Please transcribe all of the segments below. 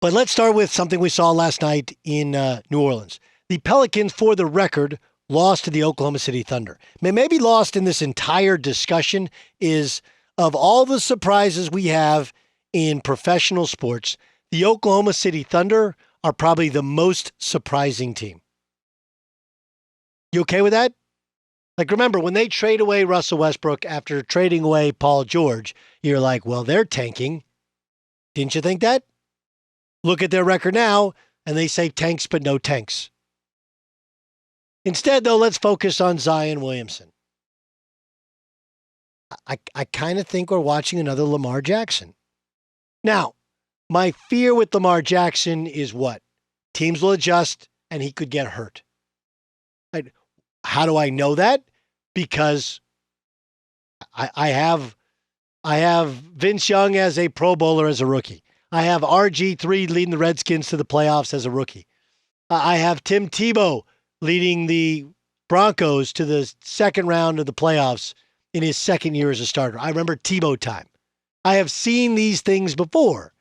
But let's start with something we saw last night in New Orleans. The Pelicans, for the record, lost to the Oklahoma City Thunder. Maybe lost in this entire discussion is, of all the surprises we have in professional sports, the Oklahoma City Thunder are probably the most surprising team. You okay with that? Like, remember, when they trade away Russell Westbrook after trading away Paul George, you're like, well, they're tanking. Didn't you think that? Look at their record now, and they say tanks, but no tanks. Instead, though, let's focus on Zion Williamson. I kind of think we're watching another Lamar Jackson. Now, my fear with Lamar Jackson is what? Teams will adjust, and he could get hurt. How do I know that? Because I have Vince Young as a Pro Bowler as a rookie. I have RG3 leading the Redskins to the playoffs as a rookie. I have Tim Tebow leading the Broncos to the second round of the playoffs in his second year as a starter. I remember Tebow time. I have seen these things before.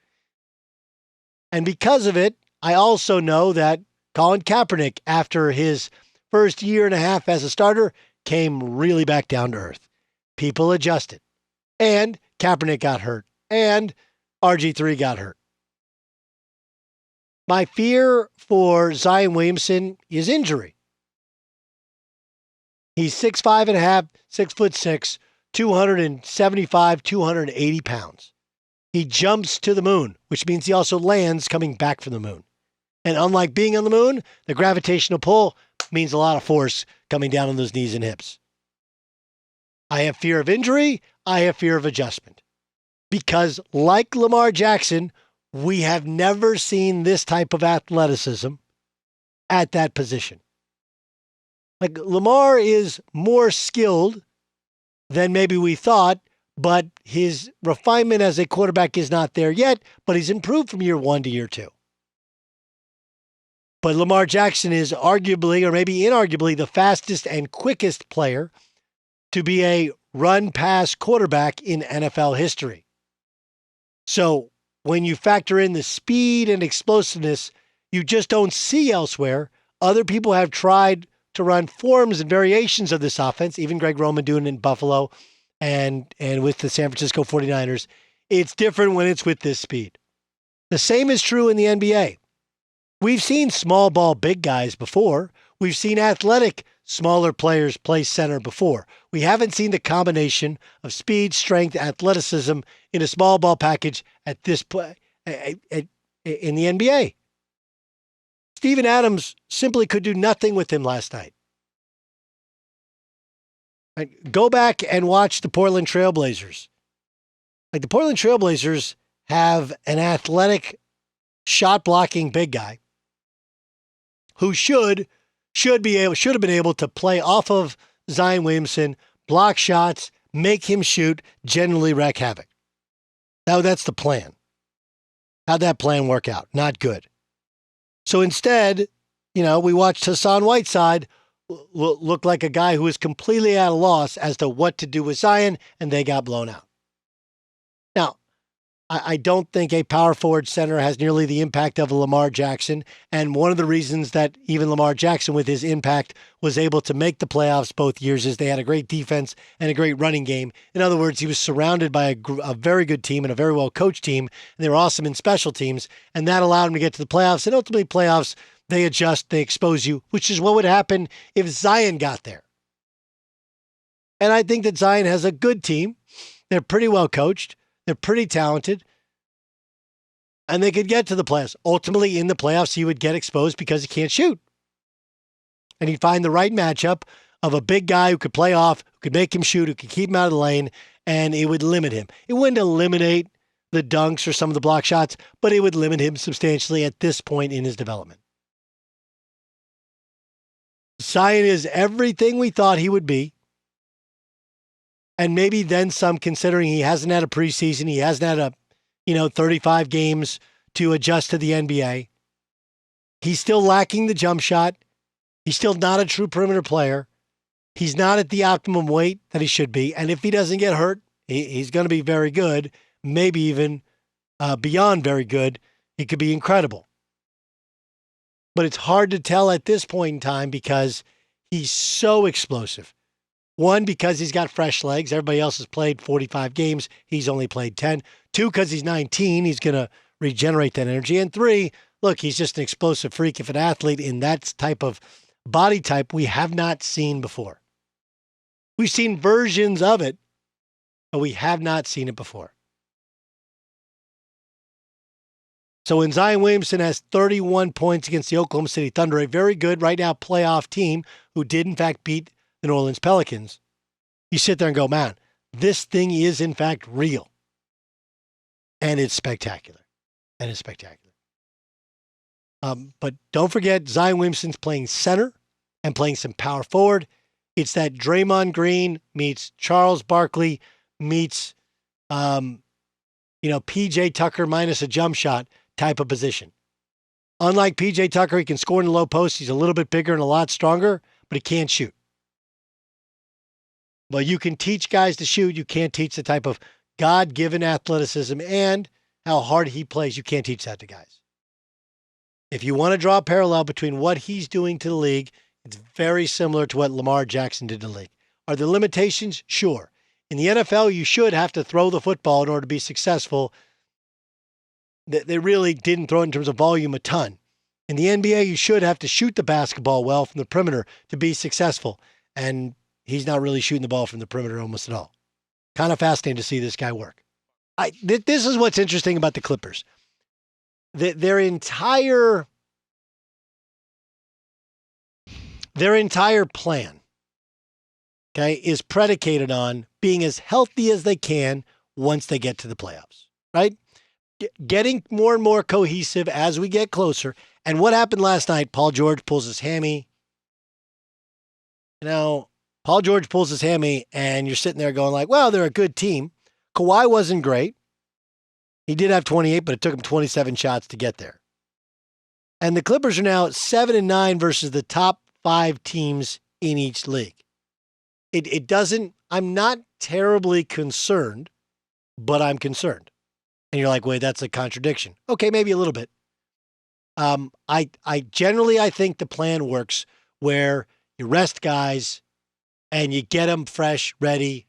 And because of it, I also know that Colin Kaepernick, after his first year and a half as a starter, came really back down to earth. People adjusted. And Kaepernick got hurt. And RG3 got hurt. My fear for Zion Williamson is injury. He's 6'5.5", 6'6", 275, 280 pounds. He jumps to the moon, which means he also lands coming back from the moon. And unlike being on the moon, the gravitational pull means a lot of force coming down on those knees and hips. I have fear of injury. I have fear of adjustment. Because like Lamar Jackson, we have never seen this type of athleticism at that position. Like, Lamar is more skilled than maybe we thought, but his refinement as a quarterback is not there yet, but he's improved from year one to year two. But Lamar Jackson is arguably, or maybe inarguably, the fastest and quickest player to be a run-pass quarterback in NFL history. So when you factor in the speed and explosiveness you just don't see elsewhere, other people have tried to run forms and variations of this offense, even Greg Roman doing it in Buffalo and with the San Francisco 49ers. It's different when it's with this speed. The same is true in the NBA. We've seen small ball big guys before. We've seen athletic smaller players play center before. We haven't seen the combination of speed, strength, athleticism in a small ball package at this point in the NBA. Steven Adams simply could do nothing with him last night. Go back and watch the Portland Trailblazers. Like, the Portland Trailblazers have an athletic shot blocking big guy who should have been able to play off of Zion Williamson, block shots, make him shoot, generally wreak havoc. Now that's the plan. How'd that plan work out? Not good. So instead, we watched Hassan Whiteside look like a guy who was completely at a loss as to what to do with Zion, and they got blown out. Now, I don't think a power forward center has nearly the impact of a Lamar Jackson. And one of the reasons that even Lamar Jackson, with his impact, was able to make the playoffs both years is they had a great defense and a great running game. In other words, he was surrounded by a very good team and a very well-coached team, and they were awesome in special teams, and that allowed him to get to the playoffs. And ultimately, playoffs, they adjust, they expose you, which is what would happen if Zion got there. And I think that Zion has a good team. They're pretty well coached. They're pretty talented, and they could get to the playoffs. Ultimately, in the playoffs, he would get exposed because he can't shoot. And he'd find the right matchup of a big guy who could play off, who could make him shoot, who could keep him out of the lane, and it would limit him. It wouldn't eliminate the dunks or some of the block shots, but it would limit him substantially at this point in his development. Zion is everything we thought he would be. And maybe then some, considering he hasn't had a preseason. He hasn't had 35 games to adjust to the NBA. He's still lacking the jump shot. He's still not a true perimeter player. He's not at the optimum weight that he should be. And if he doesn't get hurt, he's going to be very good, maybe even beyond very good He could be incredible. But it's hard to tell at this point in time because he's so explosive. One, because he's got fresh legs. Everybody else has played 45 games. He's only played 10. Two, because he's 19. He's going to regenerate that energy. And three, look, he's just an explosive freak. If an athlete in that type of body type we have not seen before. We've seen versions of it, but we have not seen it before. So when Zion Williamson has 31 points against the Oklahoma City Thunder, a very good right now playoff team who did in fact beat the New Orleans Pelicans, you sit there and go, man, this thing is in fact real. And it's spectacular. And it's spectacular. But don't forget, Zion Williamson's playing center and playing some power forward. It's that Draymond Green meets Charles Barkley meets, P.J. Tucker minus a jump shot type of position. Unlike P.J. Tucker, he can score in the low post. He's a little bit bigger and a lot stronger, but he can't shoot. Well, you can teach guys to shoot. You can't teach the type of God-given athleticism and how hard he plays. You can't teach that to guys. If you want to draw a parallel between what he's doing to the league, it's very similar to what Lamar Jackson did to the league. Are there limitations? Sure. In the NFL, you should have to throw the football in order to be successful. They really didn't throw it in terms of volume a ton. In the NBA, you should have to shoot the basketball well from the perimeter to be successful. And he's not really shooting the ball from the perimeter almost at all. Kind of fascinating to see this guy work. This is what's interesting about the Clippers. Their entire plan, okay, is predicated on being as healthy as they can once they get to the playoffs, right? Getting more and more cohesive as we get closer. And what happened last night? Paul George pulls his hammy. Paul George pulls his hammy, and you're sitting there going like, well, they're a good team. Kawhi wasn't great. He did have 28, but it took him 27 shots to get there. And the Clippers are now 7-9 versus the top 5 teams in each league. It doesn't, I'm not terribly concerned, but I'm concerned. And you're like, wait, that's a contradiction. Okay, maybe a little bit. I think the plan works where you rest guys and you get them fresh, ready,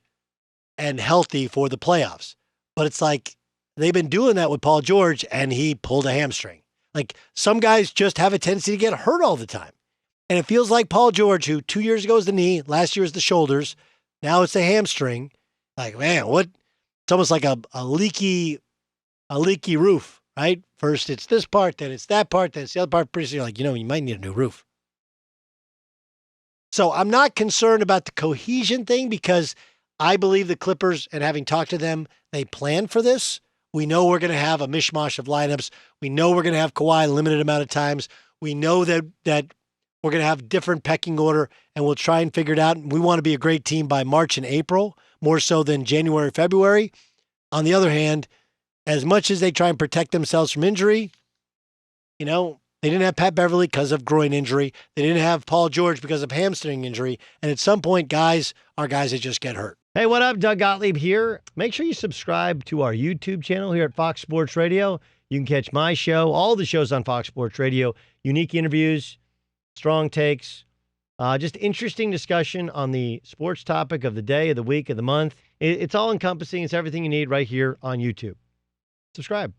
and healthy for the playoffs. But it's like they've been doing that with Paul George, and he pulled a hamstring. Like some guys just have a tendency to get hurt all the time. And it feels like Paul George, who 2 years ago was the knee, last year was the shoulders, now it's the hamstring. Like, man, what? It's almost like a leaky roof, right? First it's this part, then it's that part, then it's the other part. Pretty soon you're like, you might need a new roof. So I'm not concerned about the cohesion thing because I believe the Clippers, and having talked to them, they plan for this. We know we're going to have a mishmash of lineups. We know we're going to have Kawhi a limited amount of times. We know that we're going to have different pecking order, and we'll try and figure it out. We want to be a great team by March and April, more so than January, February. On the other hand, as much as they try and protect themselves from injury, they didn't have Pat Beverly because of groin injury. They didn't have Paul George because of hamstring injury. And at some point, guys are guys that just get hurt. Hey, what up? Doug Gottlieb here. Make sure you subscribe to our YouTube channel here at Fox Sports Radio. You can catch my show, all the shows on Fox Sports Radio, unique interviews, strong takes, just interesting discussion on the sports topic of the day, of the week, of the month. It's all encompassing. It's everything you need right here on YouTube. Subscribe.